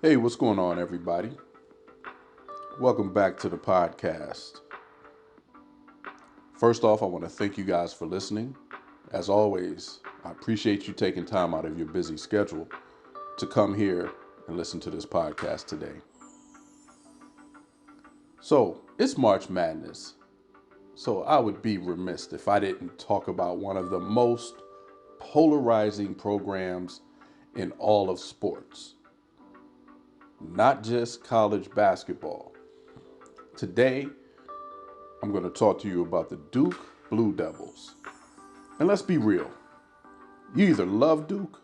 Hey, what's going on, everybody? Welcome back to the podcast. First off, I want to thank you guys for listening. As always, I appreciate you taking time out of your busy schedule to come here and listen to this podcast today. So, it's March Madness. So, I would be remiss if I didn't talk about one of the most polarizing programs in all of sports, not just college basketball. Today, I'm going to talk to you about the Duke Blue Devils. And let's be real, you either love Duke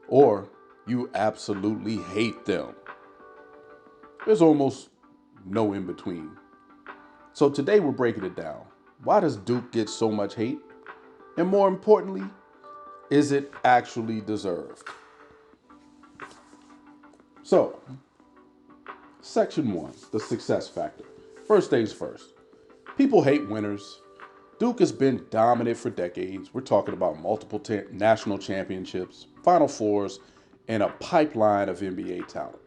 or you absolutely hate them. There's almost no in between. So today we're breaking it down. Why does Duke get so much hate? And more importantly, is it actually deserved? So, Section 1, the success factor. First things first. People hate winners. Duke has been dominant for decades. We're talking about multiple national championships, Final Fours, and a pipeline of NBA talent.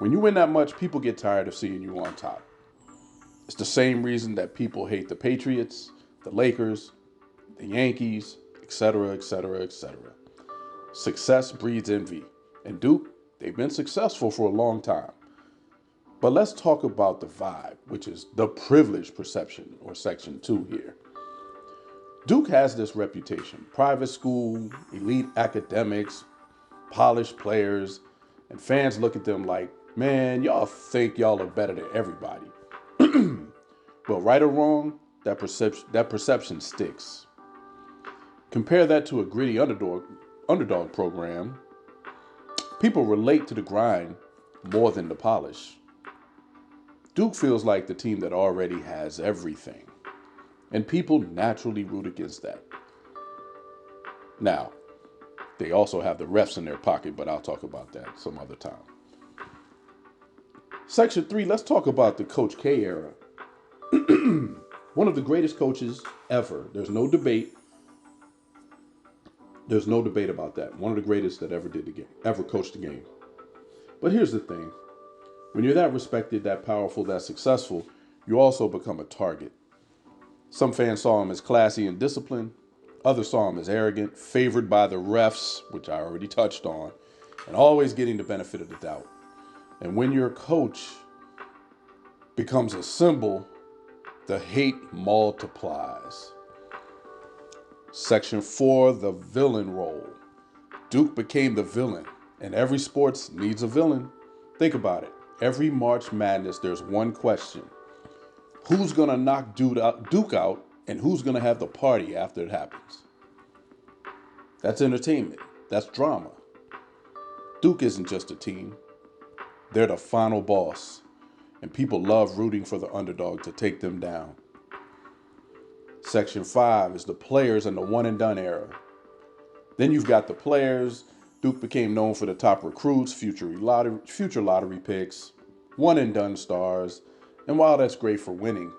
When you win that much, people get tired of seeing you on top. It's the same reason that people hate the Patriots, the Lakers, the Yankees, etc., etc., etc. Success breeds envy. And Duke, they've been successful for a long time. But let's talk about the vibe, which is the privileged perception, or section 2 here. Duke has this reputation: private school, elite academics, polished players, and fans look at them like, man, y'all think y'all are better than everybody. But right or wrong, that perception sticks. Compare that to a gritty underdog program. People relate to the grind more than the polish. Duke feels like the team that already has everything, and people naturally root against that. Now, they also have the refs in their pocket, but I'll talk about that some other time. Section 3, let's talk about the Coach K era. One of the greatest coaches ever. There's no debate. There's no debate about that. One of the greatest that ever did the game, ever coached the game. But here's the thing. When you're that respected, that powerful, that successful, you also become a target. Some fans saw him as classy and disciplined. Others saw him as arrogant, favored by the refs, which I already touched on, and always getting the benefit of the doubt. And when your coach becomes a symbol, the hate multiplies. Section 4, the villain role. Duke became the villain, and every sports needs a villain. Think about it. Every March Madness, there's one question: who's going to knock Duke out, and who's going to have the party after it happens? That's entertainment. That's drama. Duke isn't just a team. They're the final boss, and people love rooting for the underdog to take them down. Section 5 is the players in the one and done era. Then you've got the players. Duke became known for the top recruits, future lottery picks, one and done stars. And while that's great for winning,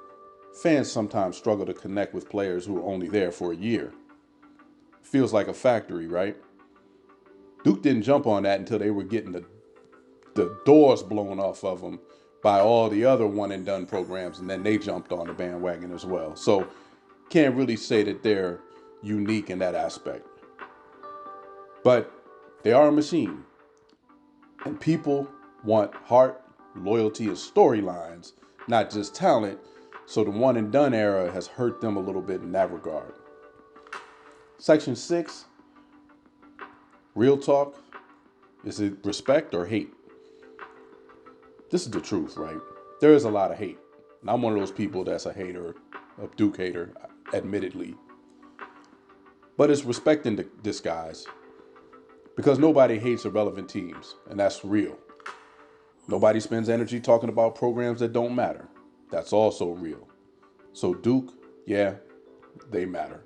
fans sometimes struggle to connect with players who are only there for a year. Feels like a factory, right? Duke didn't jump on that until they were getting the doors blown off of them by all the other one and done programs, and then they jumped on the bandwagon as well. So can't really say that they're unique in that aspect. But they are a machine. And people want heart, loyalty, and storylines, not just talent. So the one and done era has hurt them a little bit in that regard. Section 6, real talk. Is it respect or hate? This is the truth, right? There is a lot of hate. And I'm one of those people that's a hater, a Duke hater, admittedly. But it's respect in disguise. Because nobody hates irrelevant teams, and that's real. Nobody spends energy talking about programs that don't matter. That's also real. So Duke, yeah, they matter.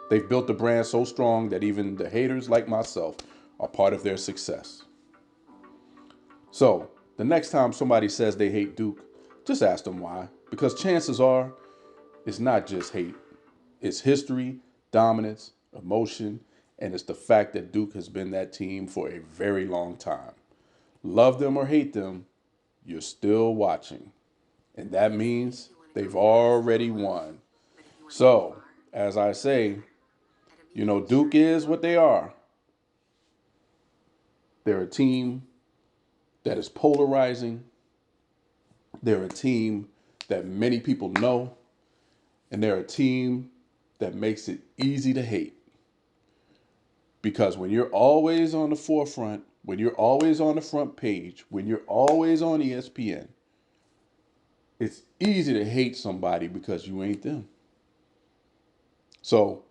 They've built the brand so strong that even the haters like myself are part of their success. So the next time somebody says they hate Duke, just ask them why. Because chances are it's not just hate. It's history, dominance, emotion, And it's the fact that Duke has been that team for a very long time. Love them or hate them, you're still watching. And that means they've already won. So, as I say, Duke is what they are. They're a team that is polarizing. They're a team that many people know. And they're a team that makes it easy to hate. Because when you're always on the forefront, when you're always on the front page, when you're always on ESPN, it's easy to hate somebody because you ain't them. So,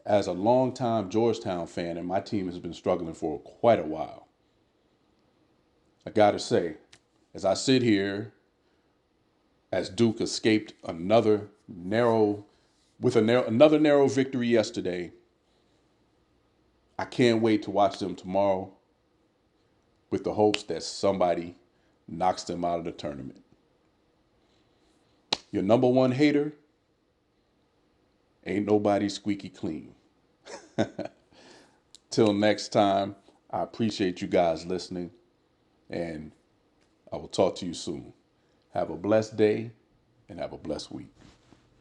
as a longtime Georgetown fan, and my team has been struggling for quite a while, I gotta say, as I sit here, as Duke escaped another narrow, another narrow victory yesterday, I can't wait to watch them tomorrow with the hopes that somebody knocks them out of the tournament. Your number one hater ain't nobody squeaky clean. Till next time, I appreciate you guys listening, and I will talk to you soon. Have a blessed day and have a blessed week.